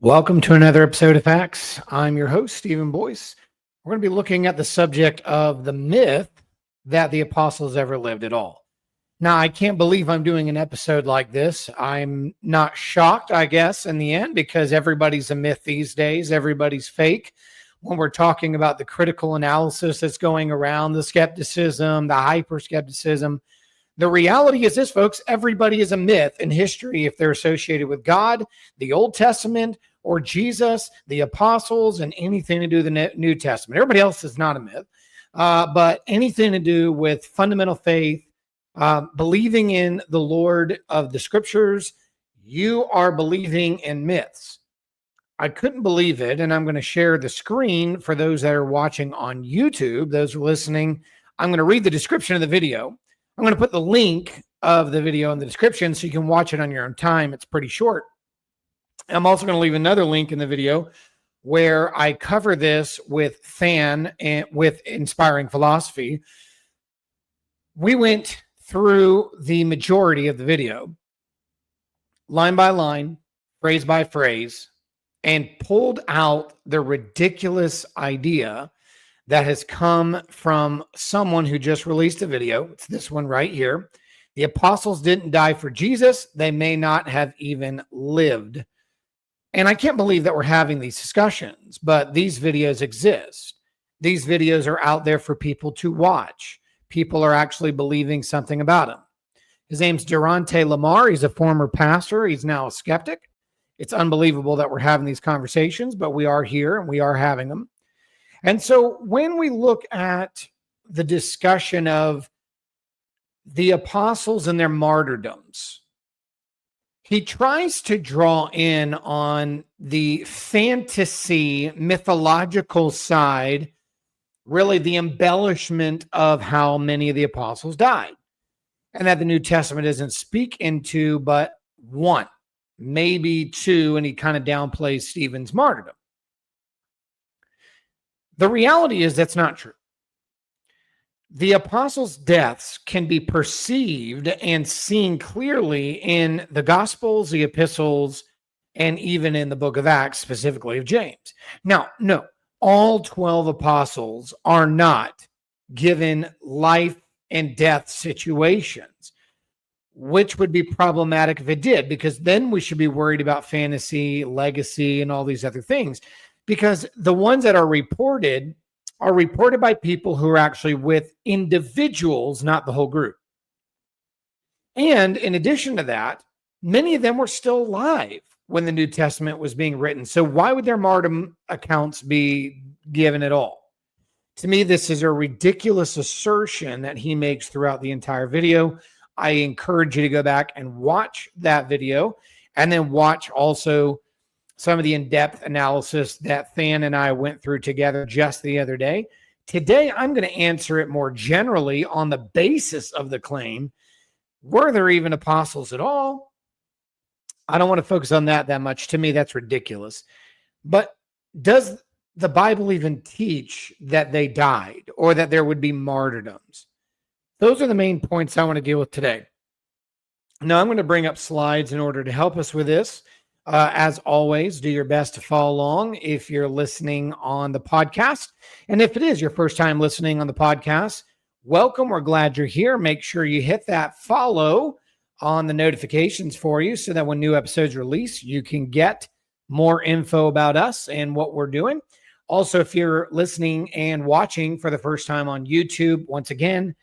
Welcome to another episode of Facts. I'm your host, Stephen Boyce. We're going to be looking at the subject of the myth that the apostles ever lived at all. Now, I can't believe I'm doing an episode like this. I'm not shocked, I guess, in the end, because everybody's a myth these days. Everybody's fake. When we're talking about the critical analysis that's going around, the skepticism, the hyper-skepticism, the reality is this, folks: everybody is a myth in history if they're associated with God, the Old Testament, or Jesus, the apostles, and anything to do with the New Testament. Everybody else is not a myth, but anything to do with fundamental faith, believing in the Lord of the Scriptures, you are believing in myths. I couldn't believe it, and I'm going to share the screen for those that are watching on YouTube. Those listening, I'm going to read the description of the video. I'm going to put the link of the video in the description so you can watch it on your own time. It's pretty short. I'm also going to leave another link in the video where I cover this with Than and with Inspiring Philosophy. We went through the majority of the video, line by line, phrase by phrase, and pulled out the ridiculous idea that has come from someone who just released a video. It's this one right here. The apostles didn't die for Jesus. They may not have even lived. And I can't believe that we're having these discussions, but these videos exist. These videos are out there for people to watch. People are actually believing something about him. His name's Durante Lamar. He's a former pastor. He's now a skeptic. It's unbelievable that we're having these conversations, but we are here and we are having them. And so when we look at the discussion of the apostles and their martyrdoms, he tries to draw in on the fantasy, mythological side, really the embellishment of how many of the apostles died. And that the New Testament doesn't speak into but one, maybe two, and he kind of downplays Stephen's martyrdom. The reality is that's not true. The apostles' deaths can be perceived and seen clearly in the Gospels, the epistles, and even in the book of Acts, specifically of James. Now, no, all 12 apostles are not given life and death situations, which would be problematic if it did, because then we should be worried about fantasy, legacy, and all these other things. Because the ones that are reported by people who are actually with individuals, not the whole group. And in addition to that, many of them were still alive when the New Testament was being written. So why would their martyrdom accounts be given at all? To me, this is a ridiculous assertion that he makes throughout the entire video. I encourage you to go back and watch that video, and then watch also some of the in-depth analysis that Than and I went through together just the other day. Today, I'm going to answer it more generally on the basis of the claim, were there even apostles at all? I don't want to focus on that much. To me, that's ridiculous. But does the Bible even teach that they died or that there would be martyrdoms? Those are the main points I want to deal with today. Now, I'm going to bring up slides in order to help us with this. As always, do your best to follow along if you're listening on the podcast. And if it is your first time listening on the podcast, welcome. We're glad you're here. Make sure you hit that follow on the notifications for you so that when new episodes release, you can get more info about us and what we're doing. Also, if you're listening and watching for the first time on YouTube, once again,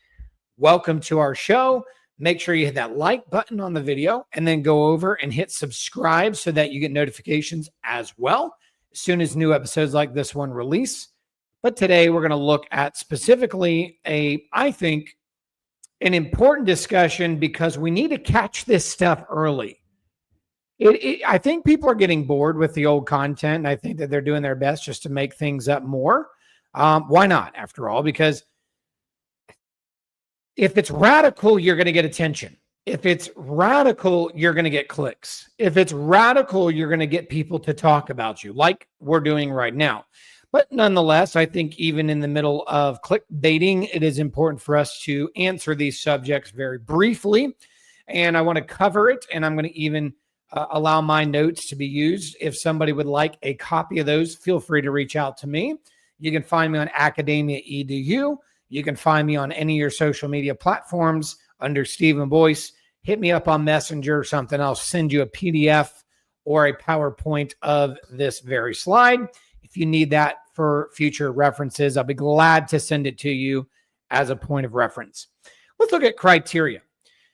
welcome to our show. Make sure you hit that like button on the video and then go over and hit subscribe so that you get notifications as well as soon as new episodes like this one release. But today we're going to look at specifically I think, an important discussion because we need to catch this stuff early. I think people are getting bored with the old content, and I think that they're doing their best just to make things up more. Why not, after all? Because if it's radical, you're going to get attention. If it's radical, you're going to get clicks. If it's radical, you're going to get people to talk about you like we're doing right now. But nonetheless, I think even in the middle of clickbaiting, it is important for us to answer these subjects very briefly. And I want to cover it. And I'm going to even allow my notes to be used. If somebody would like a copy of those, feel free to reach out to me. You can find me on Academia Edu. You can find me on any of your social media platforms under Stephen Boyce. Hit me up on Messenger or something. I'll send you a PDF or a PowerPoint of this very slide. If you need that for future references, I'll be glad to send it to you as a point of reference. Let's look at criteria.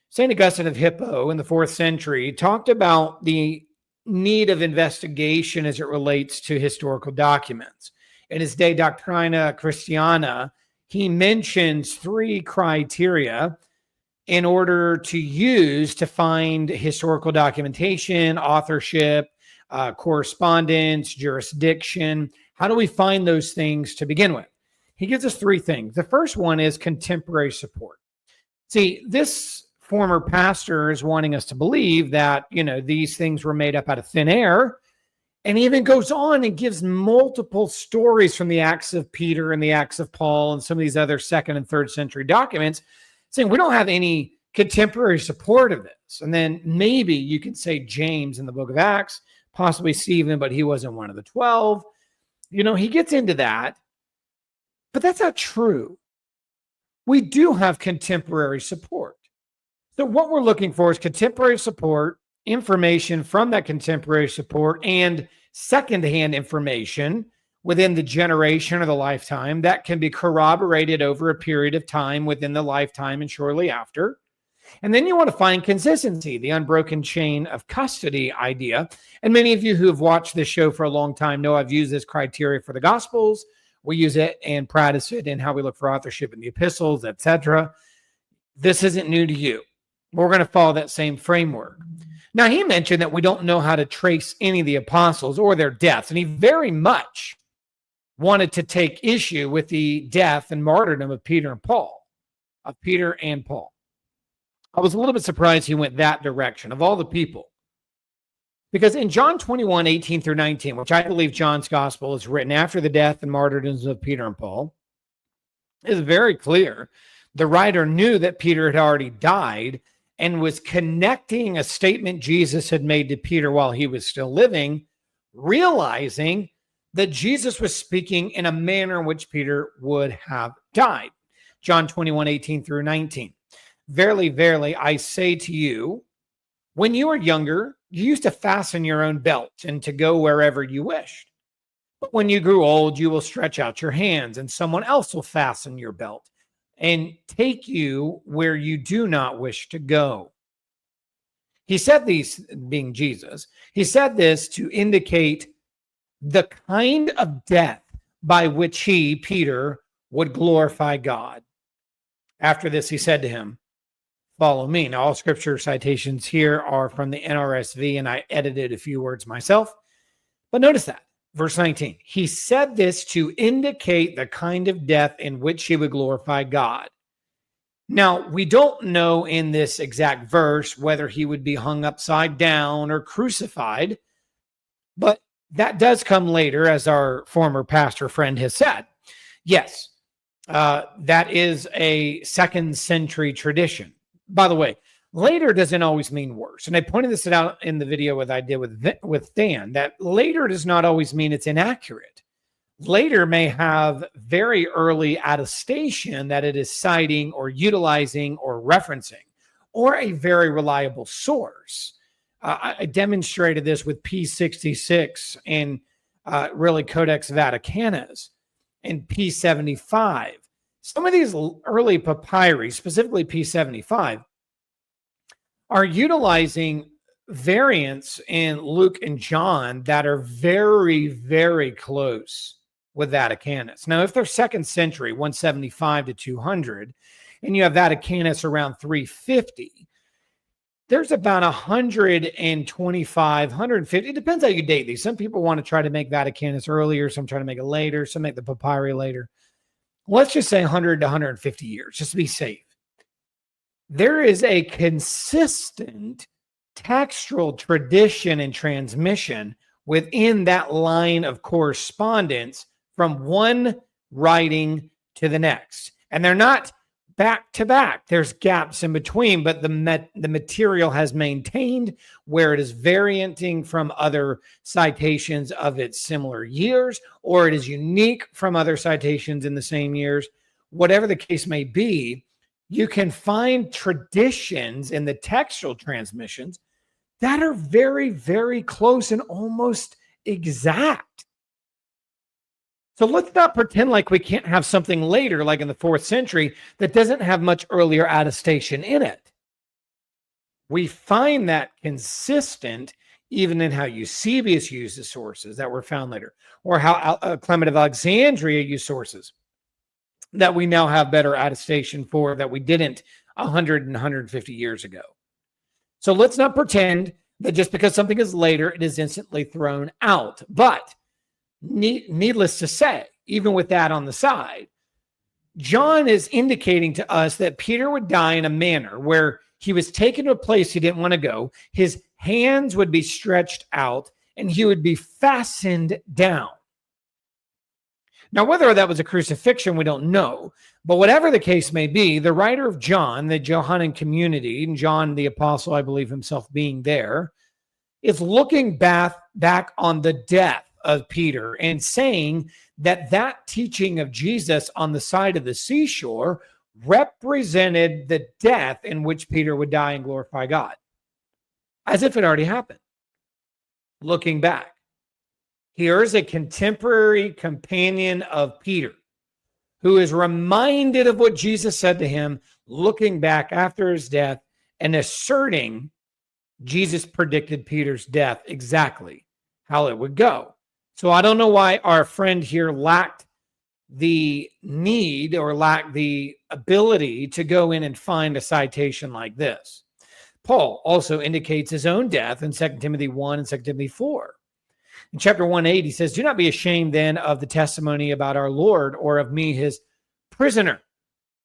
St. Augustine of Hippo in the 4th century talked about the need of investigation as it relates to historical documents. In his De Doctrina Christiana, he mentions 3 criteria in order to use to find historical documentation, authorship, correspondence, jurisdiction. How do we find those things to begin with? He gives us 3 things. The first one is contemporary support. See, this former pastor is wanting us to believe that, these things were made up out of thin air, and he even goes on and gives multiple stories from the Acts of Peter and the Acts of Paul and some of these other 2nd and 3rd century documents, saying we don't have any contemporary support of this. And then maybe you can say James in the book of Acts, possibly Stephen, but he wasn't one of the 12. He gets into that, but that's not true. We do have contemporary support. So what we're looking for is contemporary support, information from that contemporary support, and secondhand information within the generation or the lifetime that can be corroborated over a period of time within the lifetime and shortly after. And then you want to find consistency, the unbroken chain of custody idea. And many of you who have watched this show for a long time know I've used this criteria for the Gospels. We use it and practice it in how we look for authorship in the epistles, etc. This isn't new to you. We're going to follow that same framework. Now, he mentioned that we don't know how to trace any of the apostles or their deaths, and he very much wanted to take issue with the death and martyrdom of Peter and Paul. I was a little bit surprised he went that direction of all the people. Because in John 21, 18 through 19, which I believe John's gospel is written after the death and martyrdoms of Peter and Paul, is very clear. The writer knew that Peter had already died and was connecting a statement Jesus had made to Peter while he was still living, realizing that Jesus was speaking in a manner in which Peter would have died. John 21, 18 through 19. Verily, verily, I say to you, when you were younger, you used to fasten your own belt and to go wherever you wished. But when you grew old, you will stretch out your hands, and someone else will fasten your belt and take you where you do not wish to go. He said these, being Jesus, he said this to indicate the kind of death by which he, Peter, would glorify God. After this, he said to him, follow me. Now, all scripture citations here are from the NRSV, and I edited a few words myself. But notice that. Verse 19, he said this to indicate the kind of death in which he would glorify God. Now, we don't know in this exact verse whether he would be hung upside down or crucified, but that does come later, as our former pastor friend has said. Yes, that is a 2nd century tradition. By the way, later doesn't always mean worse. And I pointed this out in the video that I did with Dan, that later does not always mean it's inaccurate. Later may have very early attestation that it is citing or utilizing or referencing, or a very reliable source. I demonstrated this with P66 and really Codex Vaticanus and P75. Some of these early papyri, specifically P75, are utilizing variants in Luke and John that are very, very close with Vaticanus. Now, if they're 2nd century, 175 to 200, and you have Vaticanus around 350, there's about 125, 150. It depends how you date these. Some people want to try to make Vaticanus earlier, some try to make it later, some make the papyri later. Let's just say 100 to 150 years, just to be safe. There is a consistent textual tradition and transmission within that line of correspondence from one writing to the next. And they're not back to back. There's gaps in between, but the material has maintained where it is varianting from other citations of its similar years, or it is unique from other citations in the same years. Whatever the case may be, you can find traditions in the textual transmissions that are very, very close and almost exact. So let's not pretend like we can't have something later, like in the 4th century, that doesn't have much earlier attestation in it. We find that consistent even in how Eusebius uses sources that were found later, or how Clement of Alexandria used sources that we now have better attestation for that we didn't 100 and 150 years ago. So let's not pretend that just because something is later, it is instantly thrown out. But needless to say, even with that on the side, John is indicating to us that Peter would die in a manner where he was taken to a place he didn't want to go. His hands would be stretched out and he would be fastened down. Now, whether that was a crucifixion, we don't know. But whatever the case may be, the writer of John, the Johannine community, and John the apostle, I believe himself being there, is looking back on the death of Peter and saying that that teaching of Jesus on the side of the seashore represented the death in which Peter would die and glorify God, as if it already happened. Looking back, here's a contemporary companion of Peter who is reminded of what Jesus said to him, looking back after his death and asserting Jesus predicted Peter's death exactly how it would go. So I don't know why our friend here lacked the need or lacked the ability to go in and find a citation like this. Paul also indicates his own death in 2 Timothy 1 and 2 Timothy 4. In chapter 1:8, he says, "Do not be ashamed then of the testimony about our Lord or of me, his prisoner."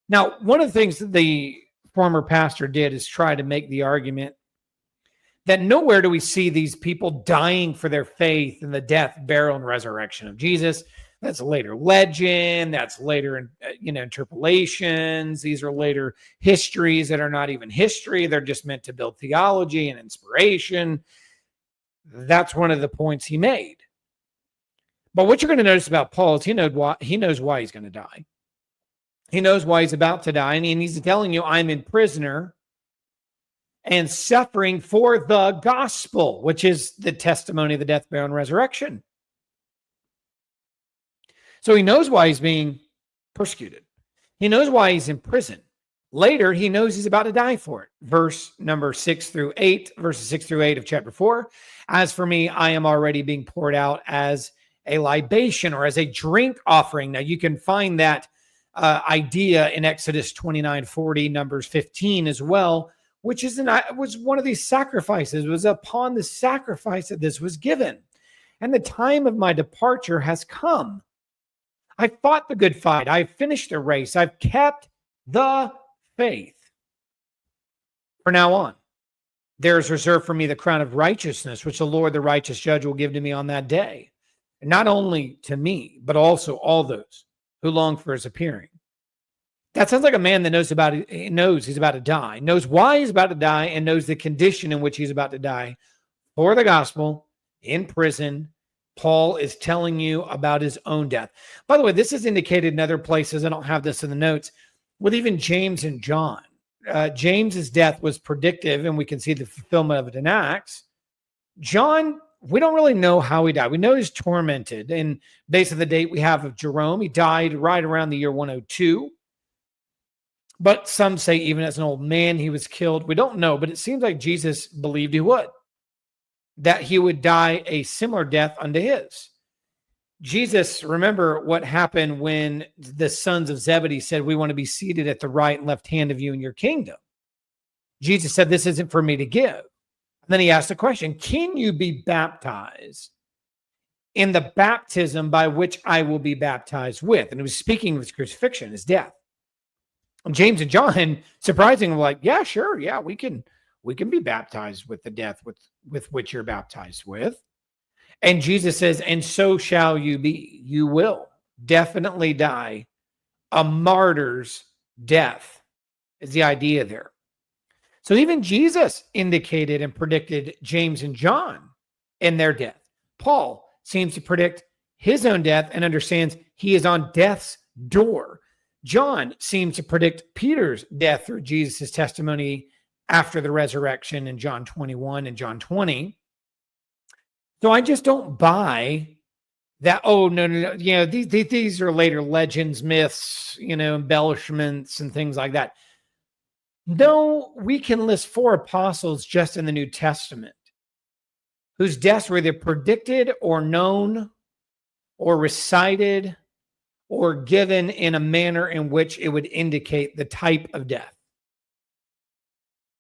Now, one of the things that the former pastor did is try to make the argument that nowhere do we see these people dying for their faith in the death, burial, and resurrection of Jesus. That's later legend. That's later, interpolations. These are later histories that are not even history. They're just meant to build theology and inspiration. That's one of the points he made. But what you're going to notice about Paul is he knows why he's going to die. He knows why he's about to die. And he's telling you, I'm in prisoner and suffering for the gospel, which is the testimony of the death, burial, and resurrection. So he knows why he's being persecuted. He knows why he's in prison. Later, he knows he's about to die for it. Verses 6 through 8 of chapter 4. As for me, I am already being poured out as a libation or as a drink offering. Now, you can find that idea in Exodus 29:40, Numbers 15 as well, which was one of these sacrifices. It was upon the sacrifice that this was given. And the time of my departure has come. I fought the good fight. I've finished the race. I've kept the faith. From now on, there is reserved for me the crown of righteousness, which the Lord, the righteous judge, will give to me on that day. And not only to me, but also all those who long for his appearing. That sounds like a man that knows he's about to die, knows why he's about to die, and knows the condition in which he's about to die for the gospel, in prison. Paul is telling you about his own death. By the way, this is indicated in other places. I don't have this in the notes. With even James and John. James's death was predictive, and we can see the fulfillment of it in Acts. John, we don't really know how he died. We know he's tormented. And based on the date we have of Jerome, he died right around the year 102. But some say even as an old man, he was killed. We don't know, but it seems like Jesus believed he would. That he would die a similar death unto his. Jesus, remember what happened when the sons of Zebedee said, we want to be seated at the right and left hand of you in your kingdom. Jesus said, this isn't for me to give. And then he asked the question, can you be baptized in the baptism by which I will be baptized with? And he was speaking of his crucifixion, his death. And James and John, surprisingly, were like, yeah, sure. Yeah, we can be baptized with the death with which you're baptized with. And Jesus says, and so shall you be. You will definitely die a martyr's death is the idea there. So even Jesus indicated and predicted James and John in their death. Paul seems to predict his own death and understands he is on death's door. John seems to predict Peter's death through Jesus' testimony after the resurrection in John 21 and John 20. So I just don't buy that, oh, no. These are later legends, myths, embellishments and things like that. No, we can list 4 apostles just in the New Testament whose deaths were either predicted or known or recited or given in a manner in which it would indicate the type of death.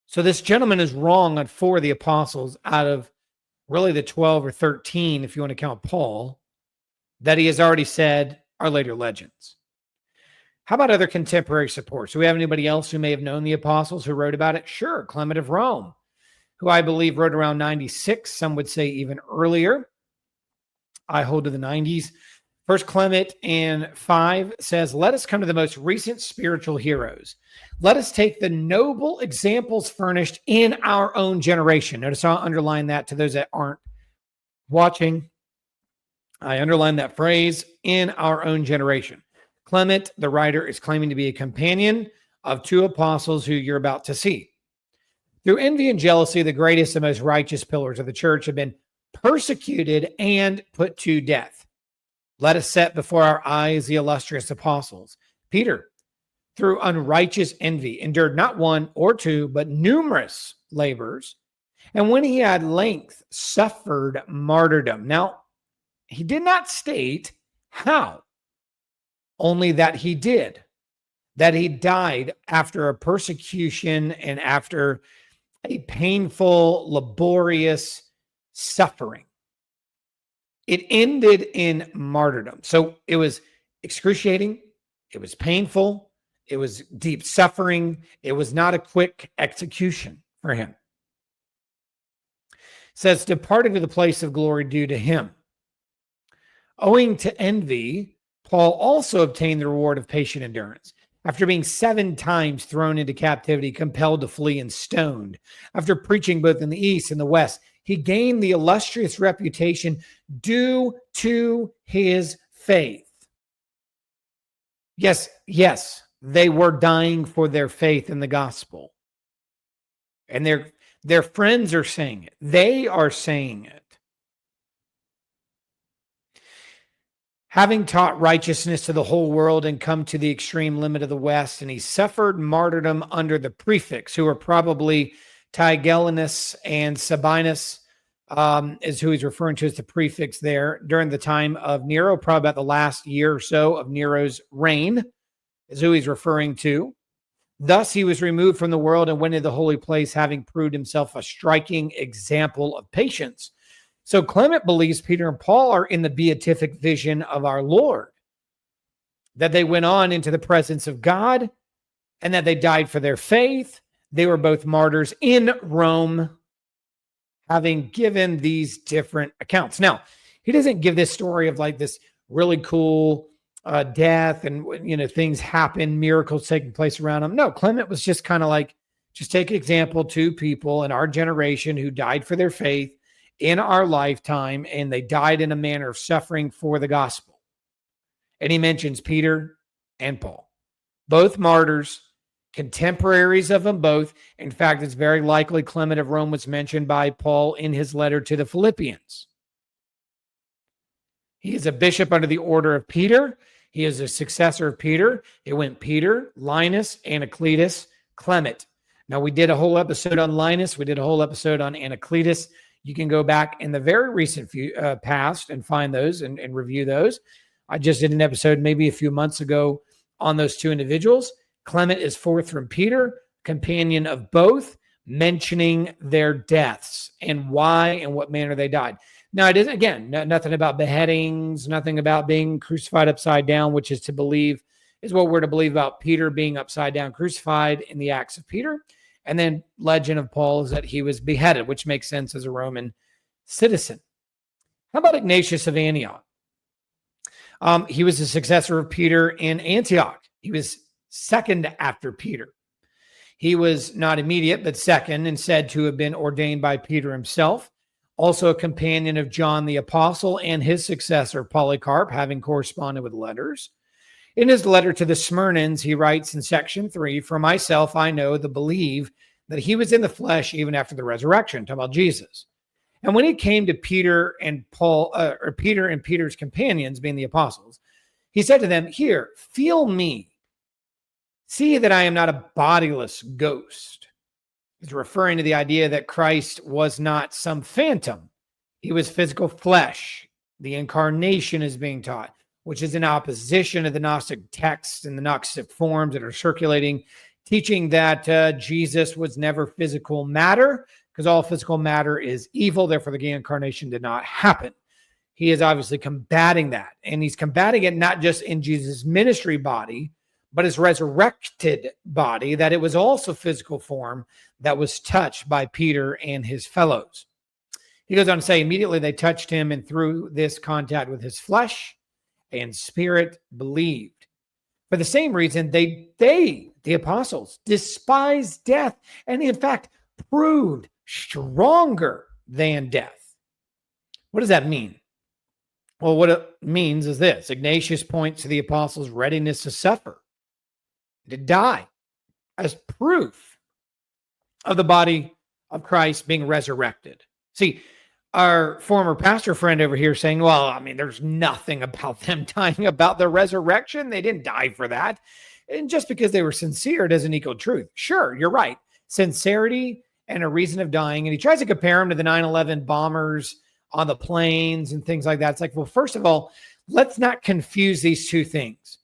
So this gentleman is wrong on 4 of the apostles out of really the 12 or 13, if you want to count Paul, that he has already said are later legends. How about other contemporary supports? Do we have anybody else who may have known the apostles who wrote about it? Sure. Clement of Rome, who I believe wrote around 96. Some would say even earlier. I hold to the 90s. First Clement in 5 says, let us come to the most recent spiritual heroes. Let us take the noble examples furnished in our own generation. Notice I'll underline that to those that aren't watching. I underline that phrase, in our own generation. Clement, the writer, is claiming to be a companion of 2 apostles who you're about to see. Through envy and jealousy, the greatest and most righteous pillars of the church have been persecuted and put to death. Let us set before our eyes the illustrious apostles. Peter, through unrighteous envy, endured not 1 or 2, but numerous labors. And when he had length suffered martyrdom. Now, he did not state how, only that he did, that he died after a persecution and after a painful, laborious suffering. It ended in martyrdom. So it was excruciating. It was painful. It was deep suffering. It was not a quick execution for him. It says, departed to the place of glory due to him. Owing to envy, Paul also obtained the reward of patient endurance. After being 7 times thrown into captivity, compelled to flee and stoned, after preaching both in the east and the west, he gained the illustrious reputation due to his faith. Yes, they were dying for their faith in the gospel. And their friends are saying it. They are saying it. Having taught righteousness to the whole world and come to the extreme limit of the West, and he suffered martyrdom under the prefects, who are probably Tigellinus and Sabinus, is who he's referring to as the prefects there, during the time of Nero, probably about the last year or so of Nero's reign, is who he's referring to. Thus he was removed from the world and went into the holy place, having proved himself a striking example of patience. So Clement believes Peter and Paul are in the beatific vision of our Lord, that they went on into the presence of God and that they died for their faith. They were both martyrs in Rome, having given these different accounts. Now, he doesn't give this story of like this really cool death and, things happen, miracles taking place around him. No, Clement was just kind of like, just take an example, 2 people in our generation who died for their faith in our lifetime, and they died in a manner of suffering for the gospel. And he mentions Peter and Paul, both martyrs, contemporaries of them both. In fact, it's very likely Clement of Rome was mentioned by Paul in his letter to the Philippians. He is a bishop under the order of Peter. He is a successor of Peter. It went Peter, Linus, Anacletus, Clement. Now, we did a whole episode on Linus. We did a whole episode on Anacletus. You can go back in the very recent past and find those and review those. I just did an episode maybe a few months ago on those 2 individuals. Clement is 4th from Peter, companion of both, mentioning their deaths and why and what manner they died. Now, it isn't, again, nothing about beheadings, nothing about being crucified upside down, which is what we're to believe about Peter being upside down crucified in the Acts of Peter. And then legend of Paul is that he was beheaded, which makes sense as a Roman citizen. How about Ignatius of Antioch? He was the successor of Peter in Antioch. He was 2nd after Peter. He was not immediate, but second, and said to have been ordained by Peter himself, also a companion of John the Apostle and his successor, Polycarp, having corresponded with letters. In his letter to the Smyrnans, he writes in section 3, "For myself, I know the believe that he was in the flesh even after the resurrection," talking about Jesus. "And when he came to Peter and Peter's companions, being the apostles, he said to them, 'Here, feel me. See that I am not a bodiless ghost.'" He's referring to the idea that Christ was not some phantom. He was physical flesh. The incarnation is being taught, which is in opposition to the Gnostic texts and the Gnostic forms that are circulating, teaching that Jesus was never physical matter, because all physical matter is evil. Therefore, the incarnation did not happen. He is obviously combating that. And he's combating it not just in Jesus' ministry body, but his resurrected body, that it was also physical form that was touched by Peter and his fellows. He goes on to say, immediately they touched him, and through this contact with his flesh and spirit believed. For the same reason, they, the apostles, despised death, and in fact, proved stronger than death. What does that mean? Well, what it means is this. Ignatius points to the apostles' readiness to suffer, to die, as proof of the body of Christ being resurrected. See, our former pastor friend over here saying, well, I mean, there's nothing about them dying about the resurrection. They didn't die for that. And just because they were sincere doesn't equal truth. Sure, you're right. Sincerity and a reason of dying. And he tries to compare them to the 9/11 bombers on the planes and things like that. It's like, well, first of all, let's not confuse these two things.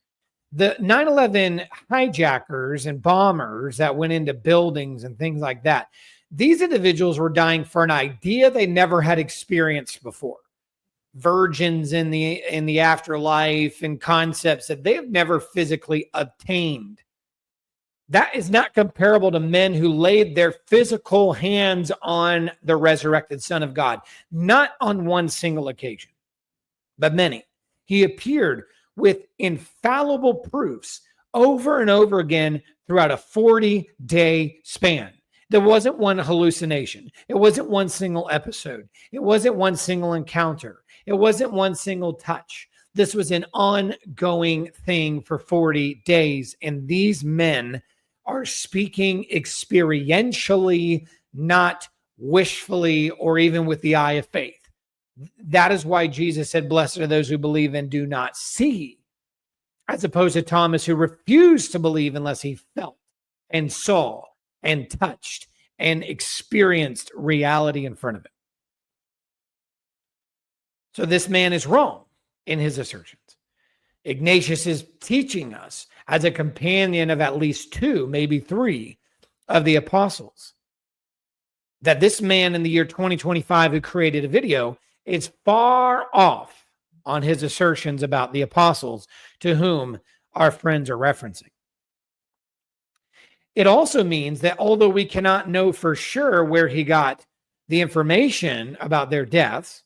The 9/11 hijackers and bombers that went into buildings and things like that, these individuals were dying for an idea they never had experienced before. Virgins in the afterlife and concepts that they have never physically obtained. That is not comparable to men who laid their physical hands on the resurrected Son of God. Not on one single occasion, but many. He appeared with infallible proofs over and over again throughout a 40-day span. There wasn't one hallucination. It wasn't one single episode. It wasn't one single encounter. It wasn't one single touch. This was an ongoing thing for 40 days. And these men are speaking experientially, not wishfully or even with the eye of faith. That is why Jesus said, blessed are those who believe and do not see, as opposed to Thomas, who refused to believe unless he felt and saw and touched and experienced reality in front of him. So this man is wrong in his assertions. Ignatius is teaching us as a companion of at least two, maybe three of the apostles, that this man in the year 2025 who created a video is far off on his assertions about the apostles to whom our friends are referencing. It also means that although we cannot know for sure where he got the information about their deaths,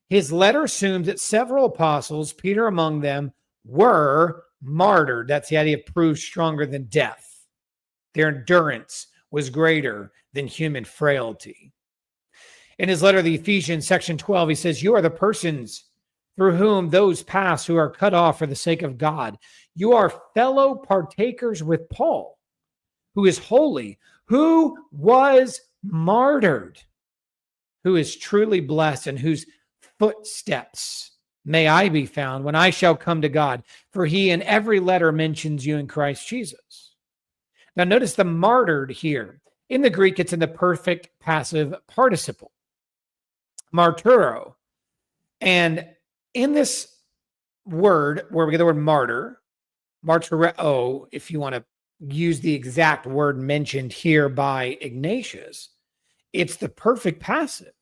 his letter assumes that several apostles, Peter among them, were martyred. That's the idea of proved stronger than death. Their endurance was greater than human frailty. In his letter to the Ephesians, section 12, he says, you are the persons through whom those pass who are cut off for the sake of God. You are fellow partakers with Paul, who is holy, who was martyred, who is truly blessed, and whose footsteps may I be found when I shall come to God, for he in every letter mentions you in Christ Jesus. Now notice the martyred here. In the Greek, it's in the perfect passive participle, martyro. And in this word, where we get the word martyr, martyreo, if you want to use the exact word mentioned here by Ignatius, it's the perfect passive.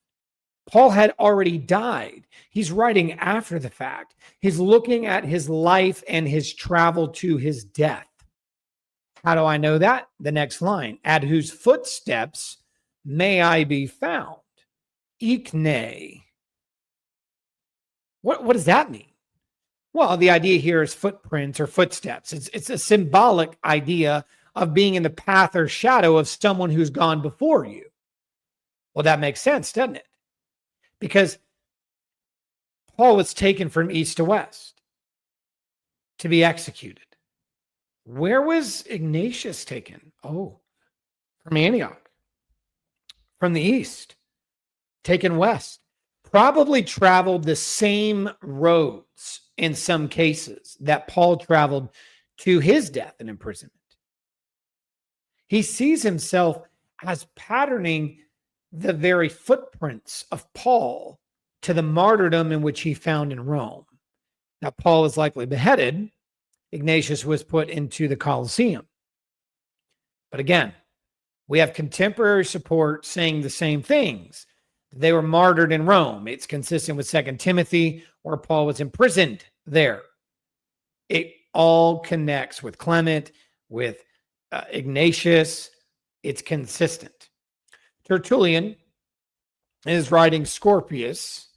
Paul had already died. He's writing after the fact. He's looking at his life and his travel to his death. How do I know that? The next line, at whose footsteps may I be found? Igne. What does that mean? Well, the idea here is footprints or footsteps. It's a symbolic idea of being in the path or shadow of someone who's gone before you. Well, that makes sense, doesn't it? Because Paul was taken from east to west to be executed. Where was Ignatius taken? Oh, from Antioch, from the east, taken west. Probably traveled the same roads in some cases that Paul traveled to his death and imprisonment. He sees himself as patterning the very footprints of Paul to the martyrdom in which he found in Rome. Now, Paul is likely beheaded. Ignatius was put into the Colosseum. But again, we have contemporary support saying the same things. They were martyred in Rome. It's consistent with 2 Timothy, where Paul was imprisoned there. It all connects with Clement, with Ignatius. It's consistent. Tertullian is writing Scorpius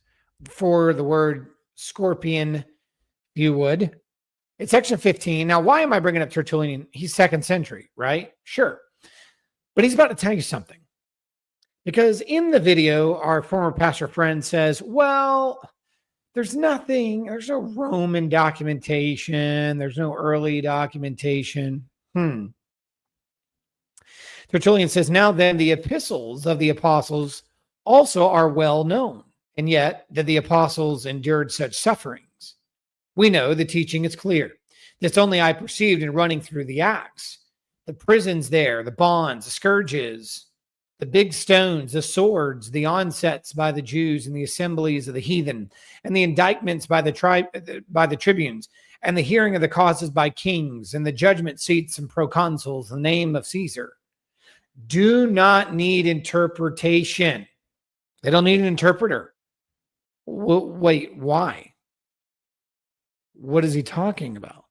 for the word scorpion, if you would. It's section 15. Now, why am I bringing up Tertullian? He's 2nd century, right? Sure. But he's about to tell you something. Because in the video, our former pastor friend says, well, there's no Roman documentation. There's no early documentation. Tertullian says, now then, the epistles of the apostles also are well known. And yet, that the apostles endured such sufferings. We know the teaching is clear. This only I perceived in running through the Acts. The prisons there, the bonds, the scourges, the big stones, the swords, the onsets by the Jews and the assemblies of the heathen, and the indictments by the tribunes, and the hearing of the causes by kings, and the judgment seats and proconsuls, the name of Caesar, do not need interpretation. They don't need an interpreter. Wait, why? What is he talking about?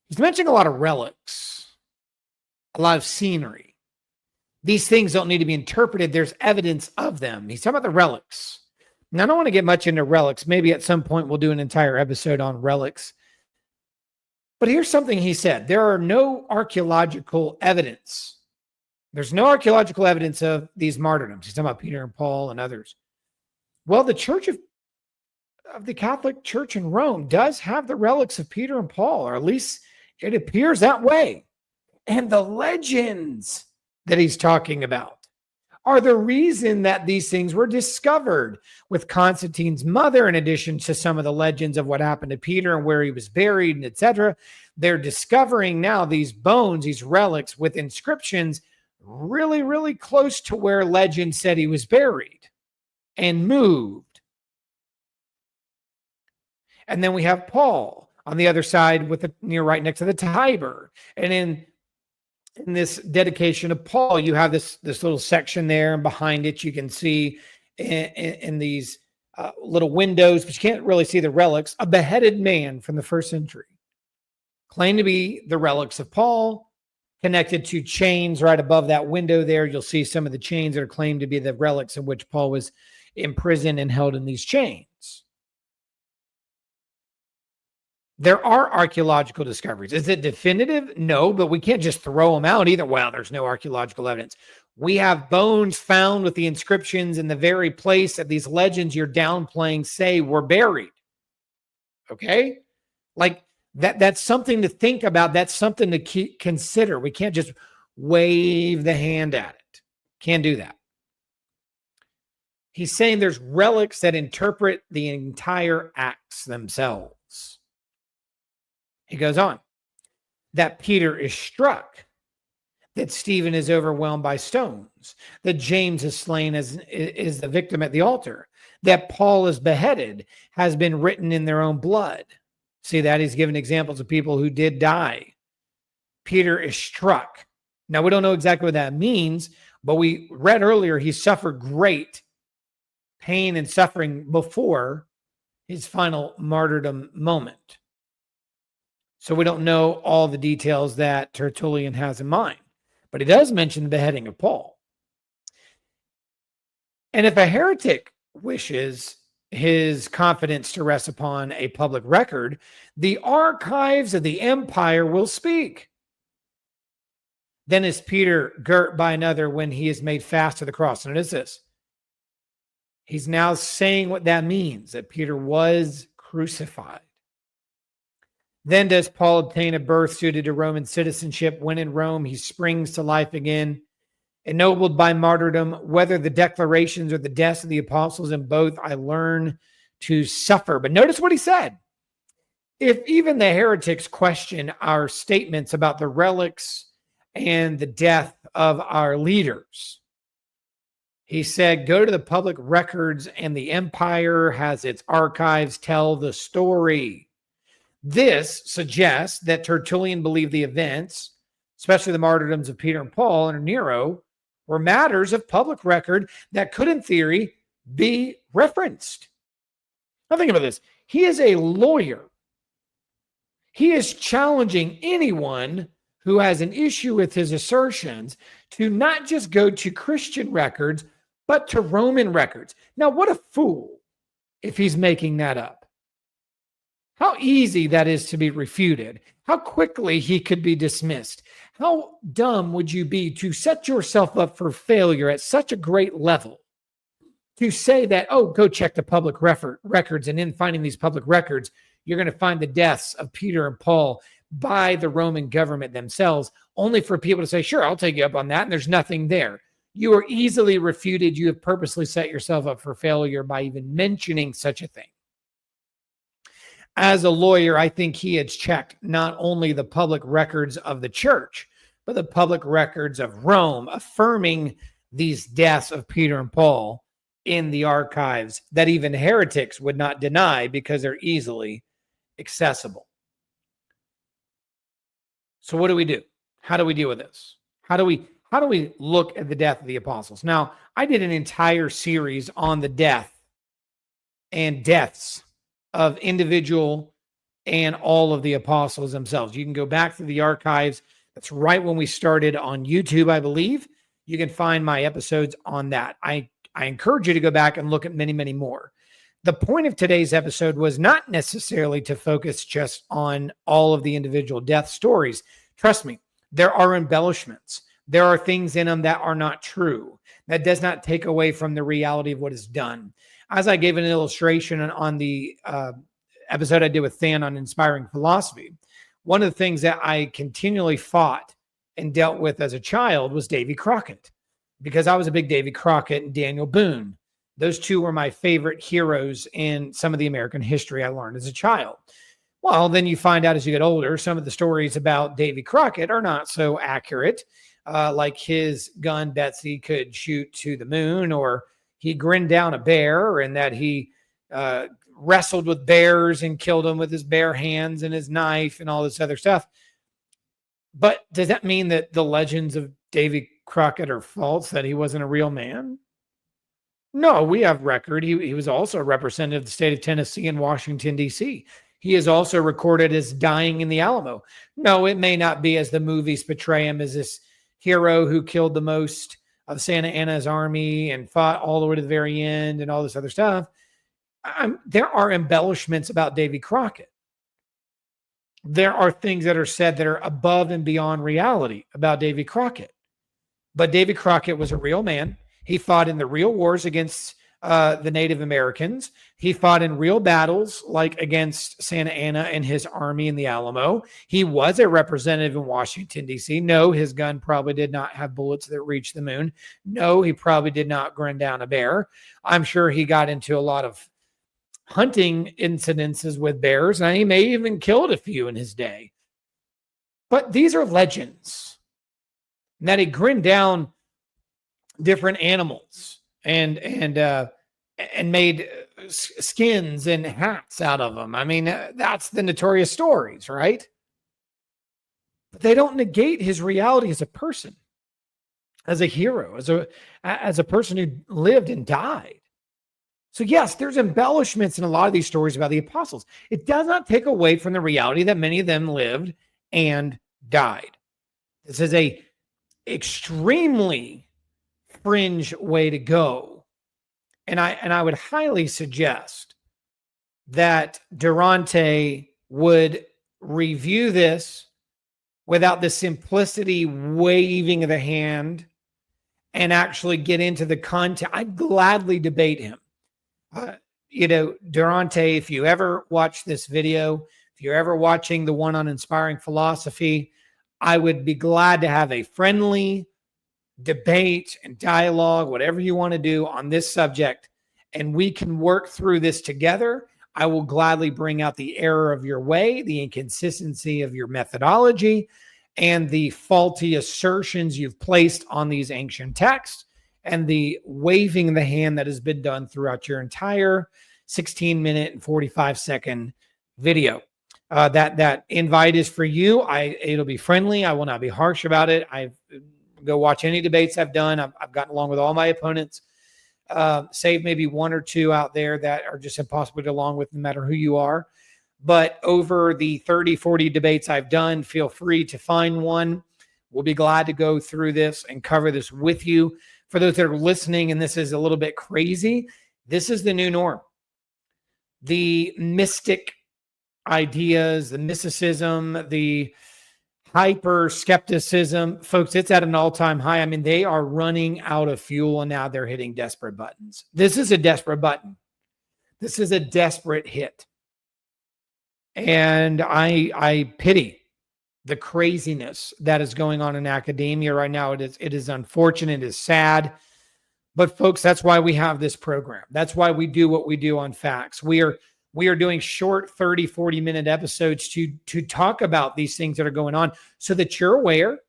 He's mentioning a lot of relics, a lot of scenery. These things don't need to be interpreted. There's evidence of them. He's talking about the relics. Now, I don't want to get much into relics. Maybe at some point we'll do an entire episode on relics. But here's something he said. There are no archaeological evidence. There's no archaeological evidence of these martyrdoms. He's talking about Peter and Paul and others. Well, the church of the Catholic Church in Rome does have the relics of Peter and Paul, or at least it appears that way. And the legends that he's talking about are the reason that these things were discovered with Constantine's mother, in addition to some of the legends of what happened to Peter and where he was buried, and etc. They're discovering now these bones, these relics with inscriptions really, really close to where legend said he was buried and moved. And then we have Paul on the other side with right next to the Tiber. And in this dedication of Paul, you have this little section there, and behind it you can see in these little windows, but you can't really see the relics, a beheaded man from the 1st century. Claimed to be the relics of Paul, connected to chains right above that window there. You'll see some of the chains that are claimed to be the relics in which Paul was imprisoned and held in these chains. There are archaeological discoveries. Is it definitive? No, but we can't just throw them out either. Well, there's no archaeological evidence. We have bones found with the inscriptions in the very place that these legends you're downplaying say were buried. Okay? Like that's something to think about. That's something to consider. We can't just wave the hand at it. Can't do that. He's saying there's relics that interpret the entire acts themselves. He goes on, that Peter is struck, that Stephen is overwhelmed by stones, that James is slain is the victim at the altar, that Paul is beheaded, has been written in their own blood. See that? He's given examples of people who did die. Peter is struck. Now, we don't know exactly what that means, but we read earlier he suffered great pain and suffering before his final martyrdom moment. So we don't know all the details that Tertullian has in mind, but he does mention the beheading of Paul. And if a heretic wishes his confidence to rest upon a public record, the archives of the empire will speak. Then is Peter girt by another when he is made fast to the cross. And it is this. He's now saying what that means, that Peter was crucified. Then does Paul obtain a birth suited to Roman citizenship. When in Rome, he springs to life again, ennobled by martyrdom. Whether the declarations or the deaths of the apostles, in both I learn to suffer. But notice what he said. If even the heretics question our statements about the relics and the death of our leaders, he said, go to the public records, and the empire has its archives tell the story. This suggests that Tertullian believed the events, especially the martyrdoms of Peter and Paul and Nero, were matters of public record that could, in theory, be referenced. Now think about this. He is a lawyer. He is challenging anyone who has an issue with his assertions to not just go to Christian records, but to Roman records. Now, what a fool if he's making that up. How easy that is to be refuted. How quickly he could be dismissed. How dumb would you be to set yourself up for failure at such a great level to say that, oh, go check the public records, and in finding these public records, you're going to find the deaths of Peter and Paul by the Roman government themselves, only for people to say, sure, I'll take you up on that, and there's nothing there. You are easily refuted. You have purposely set yourself up for failure by even mentioning such a thing. As a lawyer, I think he had checked not only the public records of the church, but the public records of Rome, affirming these deaths of Peter and Paul in the archives that even heretics would not deny because they're easily accessible. So what do we do? How do we deal with this? How do we look at the death of the apostles? Now, I did an entire series on the death and deaths of individual and all of the apostles themselves. You can go back through the archives. That's right when we started on YouTube, I believe. You can find my episodes on that. I encourage you to go back and look at many, many more. The point of today's episode was not necessarily to focus just on all of the individual death stories. Trust me, there are embellishments. There are things in them that are not true. That does not take away from the reality of what is done. As I gave an illustration on the episode I did with Than on inspiring philosophy, one of the things that I continually fought and dealt with as a child was Davy Crockett, because I was a big Davy Crockett and Daniel Boone. Those two were my favorite heroes in some of the American history I learned as a child. Well, then you find out as you get older, some of the stories about Davy Crockett are not so accurate, like his gun Betsy could shoot to the moon, or he grinned down a bear, and that he wrestled with bears and killed them with his bare hands and his knife and all this other stuff. But does that mean that the legends of Davy Crockett are false, that he wasn't a real man? No, we have record. He was also a representative of the state of Tennessee and Washington, D.C. He is also recorded as dying in the Alamo. No, it may not be as the movies portray him as this hero who killed the most of Santa Anna's army and fought all the way to the very end and all this other stuff. There are embellishments about Davy Crockett. There are things that are said that are above and beyond reality about Davy Crockett. But Davy Crockett was a real man. He fought in the real wars against the Native Americans. He fought in real battles, like against Santa Anna and his army in the Alamo. He was a representative in Washington, D.C. No, his gun probably did not have bullets that reached the moon. No, he probably did not grin down a bear. I'm sure he got into a lot of hunting incidences with bears, and he may even killed a few in his day. But these are legends. And that he grinned down different animals and made skins and hats out of them. I mean, that's the notorious stories, right? But they don't negate his reality as a person, as a hero, as a person who lived and died. So yes, there's embellishments in a lot of these stories about the apostles. It does not take away from the reality that many of them lived and died. This is a extremely fringe way to go. And I would highly suggest that Durante would review this without the simplicity waving of the hand and actually get into the content, I'd gladly debate him. Durante, if you ever watch this video, if you're ever watching the one on inspiring philosophy, I would be glad to have a friendly debate and dialogue, whatever you want to do on this subject, and we can work through this together. I will gladly bring out the error of your way, the inconsistency of your methodology, and the faulty assertions you've placed on these ancient texts, and the waving the hand that has been done throughout your entire 16-minute and 45-second video. That invite is for you. It'll be friendly. I will not be harsh about it. Go watch any debates I've done. I've gotten along with all my opponents, save maybe one or two out there that are just impossible to get along with no matter who you are. But over the 30, 40 debates I've done, feel free to find one. We'll be glad to go through this and cover this with you. For those that are listening, and this is a little bit crazy, this is the new norm. The mystic ideas, the mysticism, the hyper-skepticism, folks, it's at an all-time high. I mean, they are running out of fuel, and now they're hitting desperate buttons. This is a desperate button. This is a desperate hit. And I pity the craziness that is going on in academia right now. It is unfortunate, it is sad. But folks, that's why we have this program. That's why we do what we do on Facts. We are doing short 30, 40-minute episodes to talk about these things that are going on so that you're aware,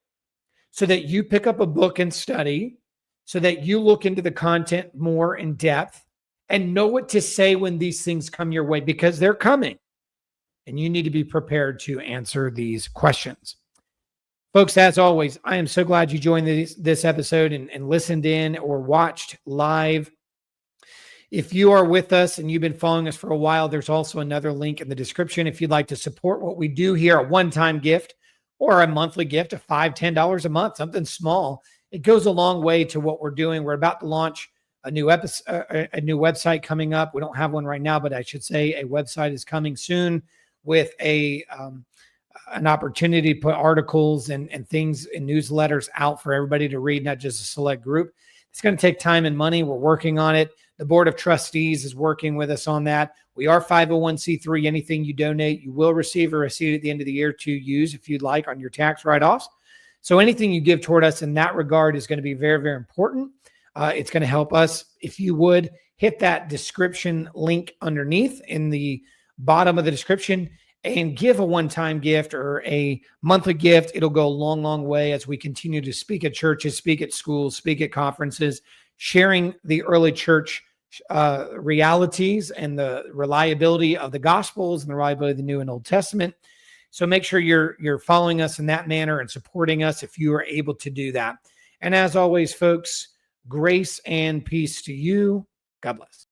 so that you pick up a book and study, so that you look into the content more in depth and know what to say when these things come your way, because they're coming. And you need to be prepared to answer these questions. Folks, as always, I am so glad you joined this episode and listened in or watched live. If you are with us and you've been following us for a while, there's also another link in the description if you'd like to support what we do here, a one-time gift or a monthly gift of $5, $10 a month, something small. It goes a long way to what we're doing. We're about to launch a new website coming up. We don't have one right now, but I should say a website is coming soon with an opportunity to put articles and things in newsletters out for everybody to read, not just a select group. It's going to take time and money. We're working on it. The Board of Trustees is working with us on that. We are 501c3. Anything you donate, you will receive a receipt at the end of the year to use if you'd like on your tax write-offs. So anything you give toward us in that regard is going to be very, very important. It's going to help us. If you would hit that description link underneath in the bottom of the description and give a one-time gift or a monthly gift, it'll go a long, long way as we continue to speak at churches, speak at schools, speak at conferences, sharing the early church realities and the reliability of the Gospels and the reliability of the New and Old Testament. So make sure you're following us in that manner and supporting us if you are able to do that. And as always, folks, grace and peace to you. God bless.